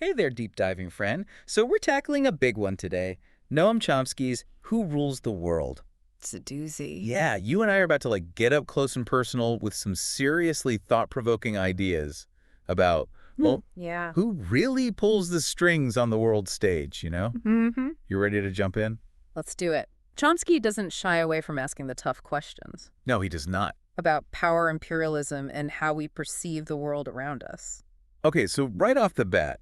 Hey there, deep diving friend. So we're tackling a big one today. Noam Chomsky's Who Rules the World? It's a doozy. Yeah, you and I are about to get up close and personal with some seriously thought-provoking ideas about, well, Yeah. who really pulls the strings on the world stage, you know? Mm-hmm. You ready to jump in? Let's do it. Chomsky doesn't shy away from asking the tough questions No, he does not. about power imperialism and how we perceive the world around us. Okay, so right off the bat,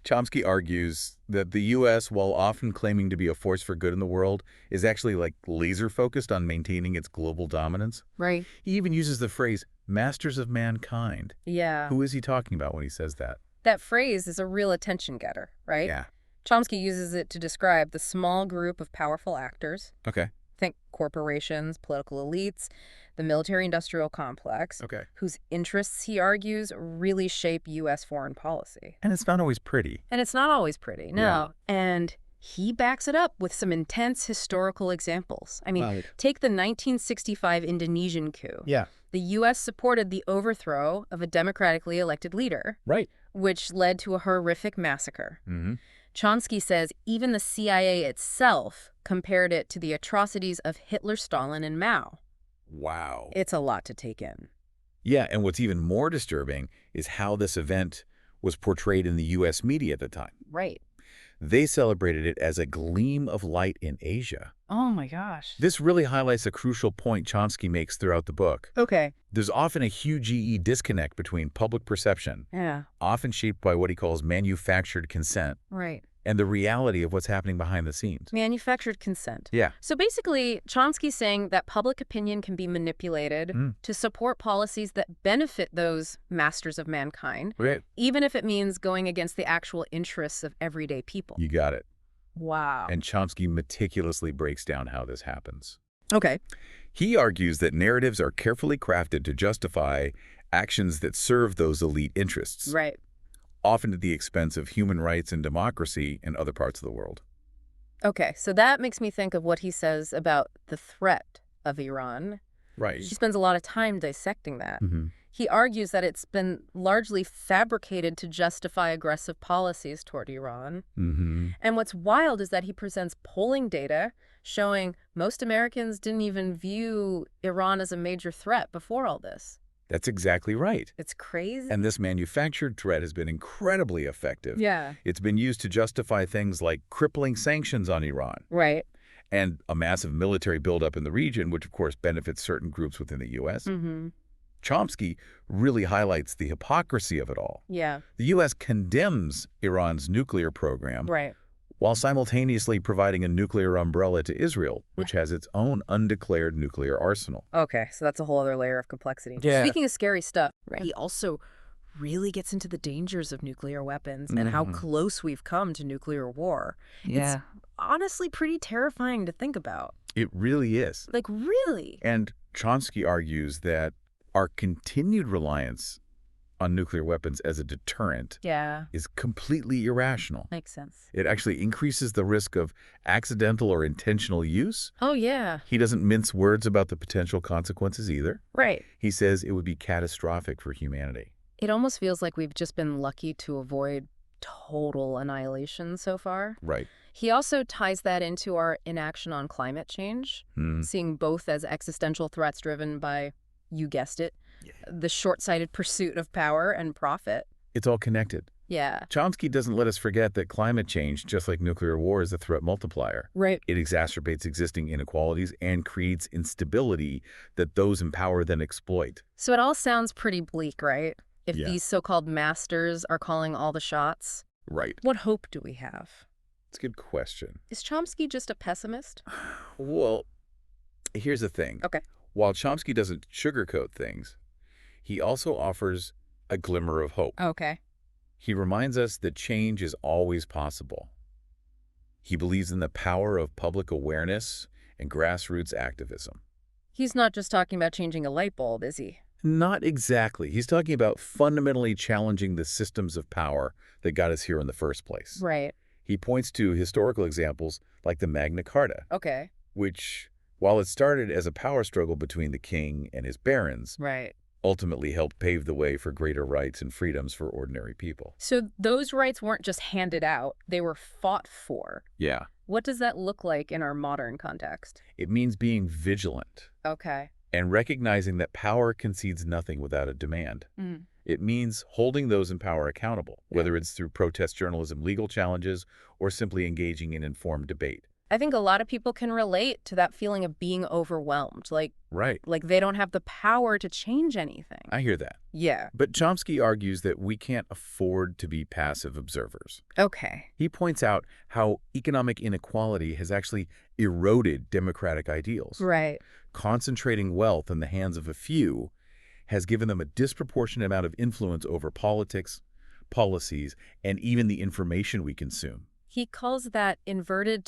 Chomsky argues that the U.S., while often claiming to be a force for good in the world, is actually laser-focused on maintaining its global dominance. Right. He even uses the phrase, masters of mankind. Yeah. Who is he talking about when he says that? That phrase is a real attention getter, right? Yeah. Chomsky uses it to describe the small group of powerful actors. Okay. Think corporations, political elites, the military-industrial complex, Okay. whose interests, he argues, really shape U.S. foreign policy. And it's not always pretty. And it's not always pretty, no. Yeah. And he backs it up with some intense historical examples. I mean, Right. take the 1965 Indonesian coup. Yeah. The U.S. supported the overthrow of a democratically elected leader, Right. which led to a horrific massacre. Mm-hmm. Chomsky says even the CIA itself compared it to the atrocities of Hitler, Stalin, and Mao. Wow. It's a lot to take in. Yeah, and what's even more disturbing is how this event was portrayed in the U.S. media at the time. Right. They celebrated it as a gleam of light in Asia. Oh my gosh. This really highlights a crucial point Chomsky makes throughout the book. Okay. There's often a huge disconnect between public perception, Yeah. often shaped by what he calls manufactured consent, Right. and the reality of what's happening behind the scenes. Manufactured consent. Yeah. So basically, Chomsky's saying that public opinion can be manipulated to support policies that benefit those masters of mankind, Okay. even if it means going against the actual interests of everyday people. You got it. Wow. And Chomsky meticulously breaks down how this happens. Okay. He argues that narratives are carefully crafted to justify actions that serve those elite interests, Right. often at the expense of human rights and democracy in other parts of the world. Okay, so that makes me think of what he says about the threat of Iran. Right. He spends a lot of time dissecting that. Mm-hmm. He argues that it's been largely fabricated to justify aggressive policies toward Iran. Mm-hmm. And what's wild is that he presents polling data showing most Americans didn't even view Iran as a major threat before all this. That's exactly right. It's crazy. And this manufactured threat has been incredibly effective. Yeah. It's been used to justify things like crippling sanctions on Iran Right. and a massive military buildup in the region, which of course benefits certain groups within the U.S. Mm-hmm. Chomsky really highlights the hypocrisy of it all. Yeah. The U.S. condemns Iran's nuclear program Right. while simultaneously providing a nuclear umbrella to Israel, which has its own undeclared nuclear arsenal. Okay, so that's a whole other layer of complexity. Yeah. Speaking of scary stuff, he also really gets into the dangers of nuclear weapons and how close we've come to nuclear war. Yeah. It's honestly pretty terrifying to think about. It really is. Like, really? And Chomsky argues that our continued reliance on nuclear weapons as a deterrent Yeah, is completely irrational. makes sense. It actually increases the risk of accidental or intentional use. Oh, yeah. He doesn't mince words about the potential consequences either. Right. He says it would be catastrophic for humanity. It almost feels like we've just been lucky to avoid total annihilation so far. Right. He also ties that into our inaction on climate change, Hmm. seeing both as existential threats driven by, you guessed it, the short-sighted pursuit of power and profit. It's all connected. Yeah. Chomsky doesn't let us forget that climate change, just like nuclear war, is a threat multiplier. Right. It exacerbates existing inequalities and creates instability that those in power then exploit. So it all sounds pretty bleak, right? If Yeah. these so-called masters are calling all the shots, Right. what hope do we have? It's a good question. Is Chomsky just a pessimist? Well, here's the thing. Okay. While Chomsky doesn't sugarcoat things, he also offers a glimmer of hope. Okay. He reminds us that change is always possible. He believes in the power of public awareness and grassroots activism. He's not just talking about changing a light bulb, is he? Not exactly. He's talking about fundamentally challenging the systems of power that got us here in the first place. Right. He points to historical examples like the Magna Carta, Okay. which, while it started as a power struggle between the king and his barons, Right. ultimately helped pave the way for greater rights and freedoms for ordinary people. So those rights weren't just handed out, they were fought for. Yeah. What does that look like in our modern context? It means being vigilant Okay. and recognizing that power concedes nothing without a demand. Mm. It means holding those in power accountable, Yeah. whether it's through protest journalism, legal challenges, or simply engaging in informed debate. I think a lot of people can relate to that feeling of being overwhelmed, Right. like they don't have the power to change anything. I hear that. Yeah. But Chomsky argues that we can't afford to be passive observers. Okay. He points out how economic inequality has actually eroded democratic ideals. Right. Concentrating wealth in the hands of a few has given them a disproportionate amount of influence over politics, policies, and even the information we consume. He calls that inverted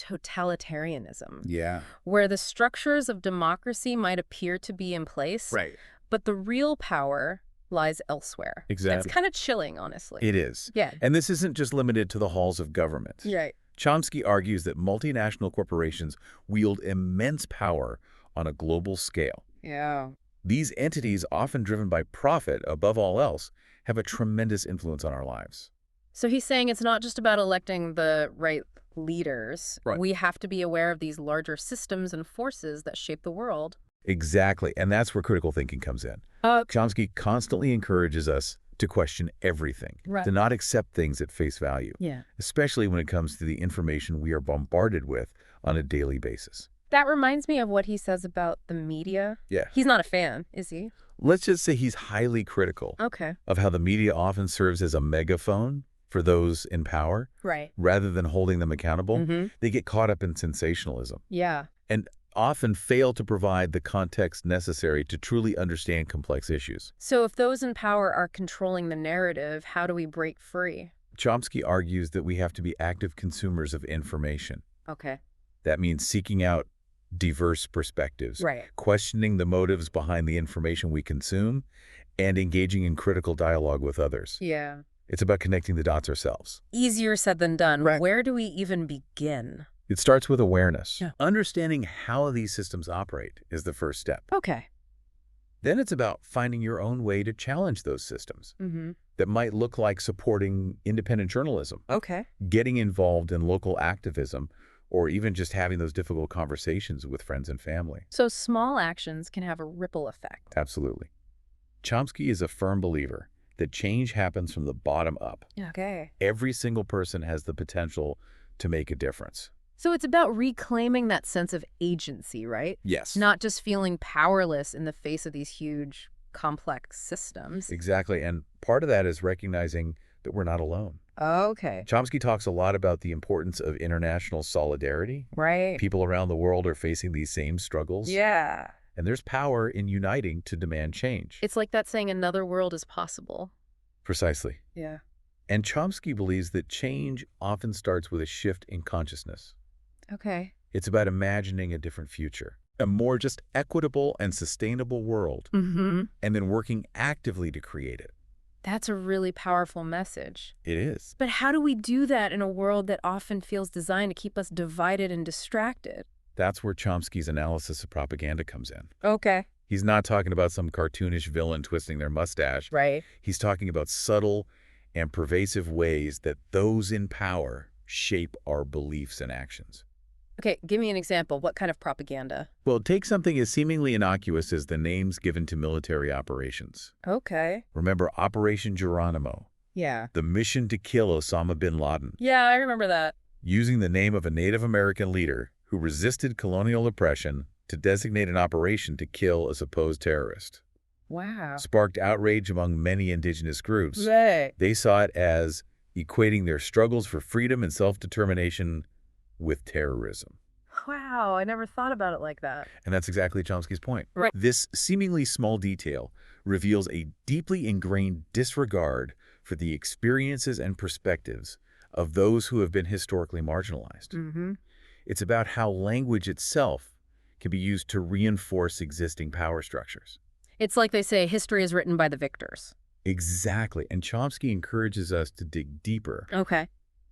totalitarianism, Yeah. where the structures of democracy might appear to be in place, Right. but the real power lies elsewhere. Exactly. It's kind of chilling, honestly. It is. Yeah. And this isn't just limited to the halls of government. Right. Chomsky argues that multinational corporations wield immense power on a global scale. Yeah. These entities, often driven by profit above all else, have a tremendous influence on our lives. So he's saying it's not just about electing the right leaders. Right. We have to be aware of these larger systems and forces that shape the world. Exactly. And that's where critical thinking comes in. Chomsky constantly encourages us to question everything, Right. to not accept things at face value, Yeah. especially when it comes to the information we are bombarded with on a daily basis. That reminds me of what he says about the media. Yeah. He's not a fan, is he? Let's just say he's highly critical Okay. of how the media often serves as a megaphone for those in power Right. rather than holding them accountable. Mm-hmm. They get caught up in sensationalism Yeah. and often fail to provide the context necessary to truly understand complex issues. So if those in power are controlling the narrative, how do we break free? Chomsky argues that we have to be active consumers of information. Okay. That means seeking out diverse perspectives, Right. questioning the motives behind the information we consume, and engaging in critical dialogue with others. Yeah. It's about connecting the dots ourselves. Easier said than done. Right. Where do we even begin? It starts with awareness. Yeah. Understanding how these systems operate is the first step. Okay. Then it's about finding your own way to challenge those systems. Mm-hmm. That might look like supporting independent journalism, Okay. getting involved in local activism, or even just having those difficult conversations with friends and family. So small actions can have a ripple effect. Absolutely. Chomsky is a firm believer that change happens from the bottom up. Okay. Every single person has the potential to make a difference. So it's about reclaiming that sense of agency, right? Yes. Not just feeling powerless in the face of these huge, complex systems. Exactly. And part of that is recognizing that we're not alone. Okay. Chomsky talks a lot about the importance of international solidarity. Right. People around the world are facing these same struggles. Yeah. And there's power in uniting to demand change. It's like that saying, another world is possible. Precisely. Yeah. And Chomsky believes that change often starts with a shift in consciousness. Okay. It's about imagining a different future, a more just equitable and sustainable world, Mm-hmm. and then working actively to create it. That's a really powerful message. It is. But how do we do that in a world that often feels designed to keep us divided and distracted? That's where Chomsky's analysis of propaganda comes in. Okay. He's not talking about some cartoonish villain twisting their mustache. Right. He's talking about subtle and pervasive ways that those in power shape our beliefs and actions. Okay, give me an example. What kind of propaganda? Well, take something as seemingly innocuous as the names given to military operations. Okay. Remember Operation Geronimo, Yeah. the mission to kill Osama bin Laden, Yeah, I remember that. using the name of a Native American leader who resisted colonial oppression to designate an operation to kill a supposed terrorist. Wow. Sparked outrage among many indigenous groups. Right. They saw it as equating their struggles for freedom and self-determination with terrorism. Wow, I never thought about it like that. And that's exactly Chomsky's point. Right. This seemingly small detail reveals a deeply ingrained disregard for the experiences and perspectives of those who have been historically marginalized. Mm-hmm. It's about how language itself can be used to reinforce existing power structures. It's like they say, history is written by the victors. Exactly. And Chomsky encourages us to dig deeper, Okay.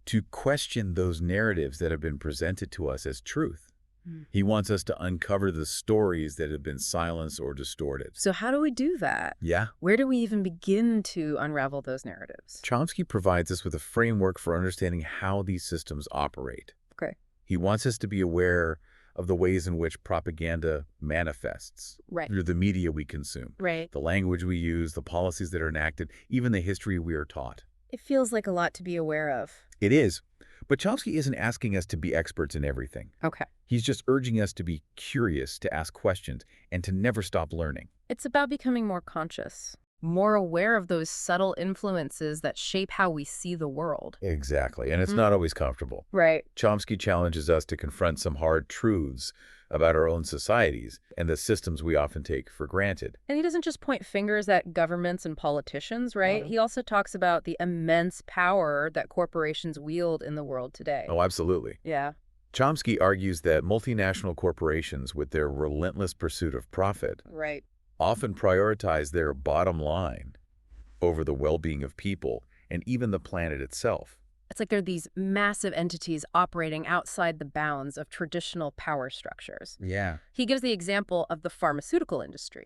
to question those narratives that have been presented to us as truth, Hmm. He wants us to uncover the stories that have been silenced or distorted. So how do we do that? Yeah. Where do we even begin to unravel those narratives? Chomsky provides us with a framework for understanding how these systems operate. Okay. He wants us to be aware of the ways in which propaganda manifests Right. through the media we consume, Right. the language we use, the policies that are enacted, even the history we are taught. It feels like a lot to be aware of. It is. But Chomsky isn't asking us to be experts in everything. Okay. He's just urging us to be curious, to ask questions, and to never stop learning. It's about becoming more conscious, more aware of those subtle influences that shape how we see the world. Exactly. And it's not always comfortable. Right. Chomsky challenges us to confront some hard truths about our own societies and the systems we often take for granted. And he doesn't just point fingers at governments and politicians, right? He also talks about the immense power that corporations wield in the world today. Oh, absolutely. Yeah. Chomsky argues that multinational corporations, with their relentless pursuit of profit, Right. often prioritize their bottom line over the well-being of people and even the planet itself. It's like they're these massive entities operating outside the bounds of traditional power structures. Yeah. He gives the example of the pharmaceutical industry,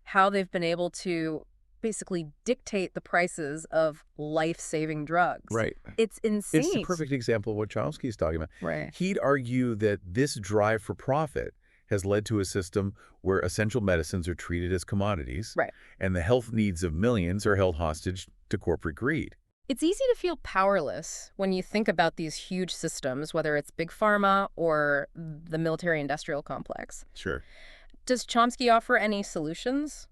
how they've been able to basically dictate the prices of life-saving drugs. Right. It's insane. It's the perfect example of what Chomsky's talking about. Right. He'd argue that this drive for profit has led to a system where essential medicines are treated as commodities, Right. and the health needs of millions are held hostage to corporate greed. It's easy to feel powerless when you think about these huge systems, whether it's big pharma or the military-industrial complex. Sure. Does Chomsky offer any solutions?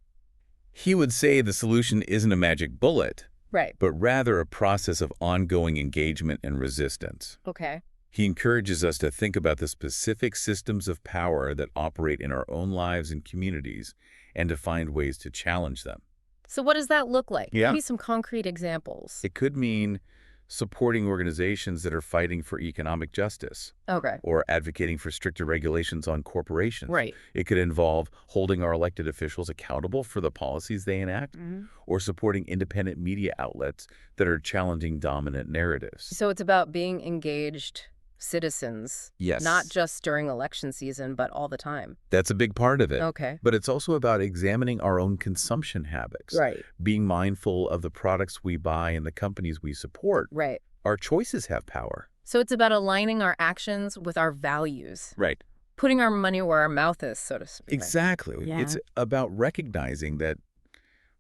He would say the solution isn't a magic bullet, Right. but rather a process of ongoing engagement and resistance. Okay. He encourages us to think about the specific systems of power that operate in our own lives and communities and to find ways to challenge them. So what does that look like? Yeah. Give me some concrete examples. It could mean supporting organizations that are fighting for economic justice Okay. or advocating for stricter regulations on corporations. Right. It could involve holding our elected officials accountable for the policies they enact or supporting independent media outlets that are challenging dominant narratives. So it's about being engaged citizens, Yes. not just during election season, but all the time. That's a big part of it. Okay. But it's also about examining our own consumption habits. Right. Being mindful of the products we buy and the companies we support. Right. Our choices have power. So it's about aligning our actions with our values, Right. putting our money where our mouth is, so to speak. Exactly. Yeah. It's about recognizing that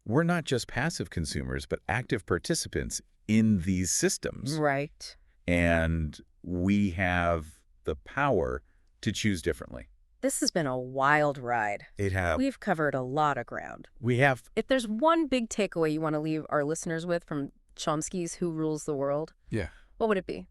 we're not just passive consumers, but active participants in these systems. Right. And we have the power to choose differently. This has been a wild ride. It have. We've covered a lot of ground. We have. If there's one big takeaway you want to leave our listeners with from Chomsky's Who Rules the World, Yeah. what would it be?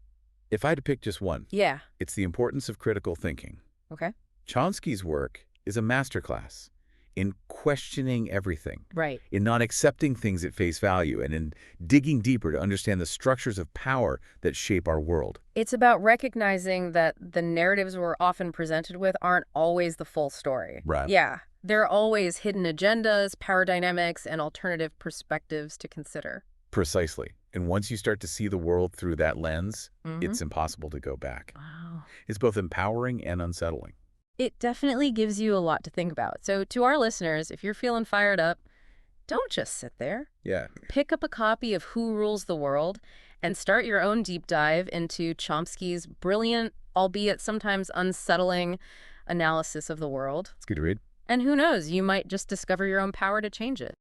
If I had to pick just one, Yeah. it's the importance of critical thinking. Okay. Chomsky's work is a masterclass in questioning everything, Right. in not accepting things at face value, and in digging deeper to understand the structures of power that shape our world. It's about recognizing that the narratives we're often presented with aren't always the full story. Right. Yeah. There are always hidden agendas, power dynamics, and alternative perspectives to consider. Precisely. And once you start to see the world through that lens, Mhm. it's impossible to go back. Wow. It's both empowering and unsettling. It definitely gives you a lot to think about. So to our listeners, if you're feeling fired up, don't just sit there. Yeah. Pick up a copy of Who Rules the World and start your own deep dive into Chomsky's brilliant, albeit sometimes unsettling, analysis of the world. It's good to read. And who knows, you might just discover your own power to change it.